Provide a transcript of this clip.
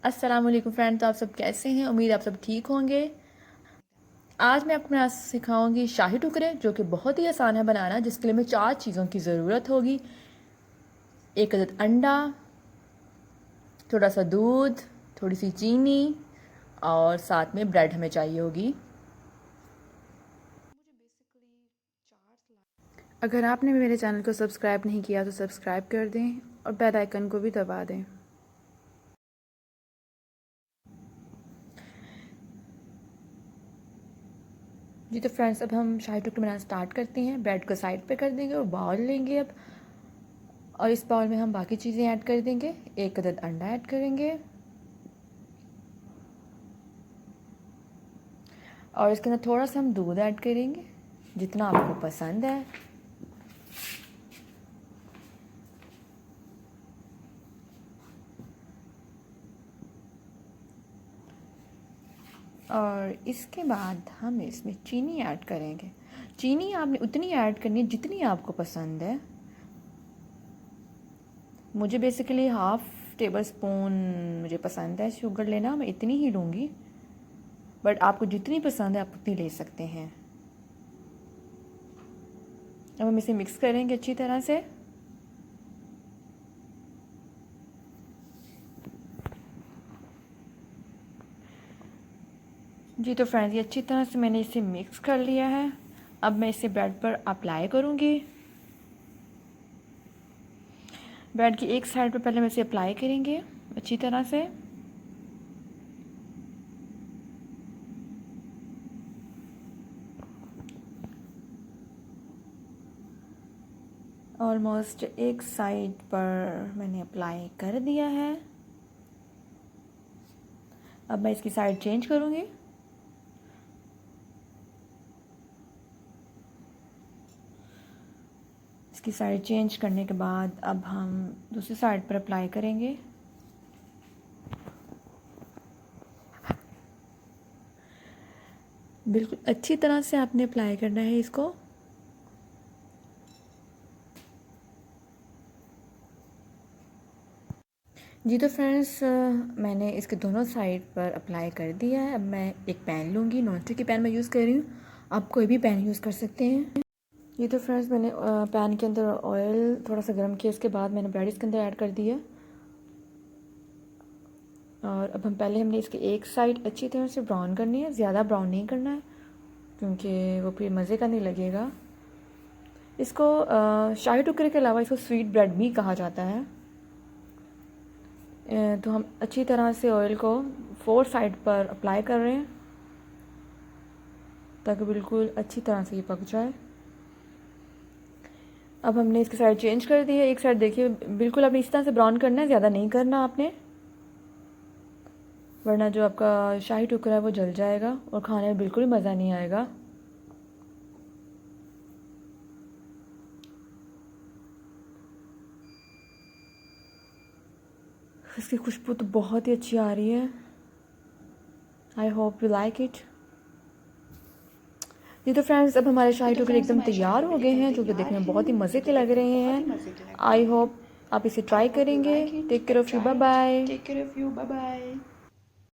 अस्सलाम वालेकुम फ्रेंड। तो आप सब कैसे हैं? उम्मीद आप सब ठीक होंगे। आज मैं आपको यहाँ सिखाऊंगी शाही टुकड़े, जो कि बहुत ही आसान है बनाना, जिसके लिए हमें 4 चीज़ों की ज़रूरत होगी। एक अदद अंडा, थोड़ा सा दूध, थोड़ी सी चीनी और साथ में ब्रेड हमें चाहिए होगी। अगर आपने मेरे चैनल को सब्सक्राइब नहीं किया तो सब्सक्राइब कर दें और बेल आइकन को भी दबा दें। जी तो फ्रेंड्स, अब हम शाही टुकड़े बनाना स्टार्ट करते हैं। ब्रेड को साइड पे कर देंगे और बाउल लेंगे अब, और इस बाउल में हम बाकी चीज़ें ऐड कर देंगे। एक अदद अंडा ऐड करेंगे और इसके अंदर थोड़ा सा हम दूध ऐड करेंगे, जितना आपको पसंद है। और इसके बाद हम इसमें चीनी ऐड करेंगे। चीनी आपने उतनी ऐड करनी है जितनी आपको पसंद है। मुझे बेसिकली हाफ़ टेबल स्पून मुझे पसंद है शुगर लेना, मैं इतनी ही लूँगी, बट आपको जितनी पसंद है आप उतनी ले सकते हैं। अब हम इसे मिक्स करेंगे अच्छी तरह से। जी तो फ्रेंड्स, ये अच्छी तरह से मैंने इसे मिक्स कर लिया है। अब मैं इसे ब्रेड पर अप्लाई करूँगी। ब्रेड की एक साइड पर पहले हम इसे अप्लाई करेंगे अच्छी तरह से। ऑलमोस्ट एक साइड पर मैंने अप्लाई कर दिया है। अब मैं इसकी साइड चेंज करूँगी। इसकी साइड चेंज करने के बाद अब हम दूसरी साइड पर अप्लाई करेंगे। बिल्कुल अच्छी तरह से आपने अप्लाई करना है इसको। जी तो फ्रेंड्स, मैंने इसके दोनों साइड पर अप्लाई कर दिया है। अब मैं एक पैन लूँगी, नॉन स्टिक की पैन मैं यूज़ कर रही हूँ, आप कोई भी पैन यूज़ कर सकते हैं। ये तो फ्रेंड्स, मैंने पैन के अंदर ऑयल थोड़ा सा गर्म किया, उसके बाद मैंने ब्रेड इसके अंदर ऐड कर दिया। और अब हमने इसकी एक साइड अच्छी तरह से ब्राउन करनी है, ज़्यादा ब्राउन नहीं करना है क्योंकि वो फिर मज़े का नहीं लगेगा। इसको शाही टुकड़े के अलावा इसको स्वीट ब्रेड भी कहा जाता है। तो हम अच्छी तरह से ऑयल को 4 साइड पर अप्लाई कर रहे हैं ताकि बिल्कुल अच्छी तरह से ये पक जाए। अब हमने इसकी साइड चेंज कर दी है। एक साइड देखिए, बिल्कुल आपने इस तरह से ब्राउन करना है, ज़्यादा नहीं करना आपने, वरना जो आपका शाही टुकड़ा है वो जल जाएगा और खाने में बिल्कुल मज़ा नहीं आएगा। इसकी खुशबू तो बहुत ही अच्छी आ रही है। I hope you like it. जी तो फ्रेंड्स, अब हमारे शाही टुकड़े एकदम तैयार हो गए हैं, जो कि देखने में बहुत ही मज़े के लग रहे हैं। आई होप आप इसे ट्राई करेंगे। Take care of you, bye bye. Take care of you, bye bye.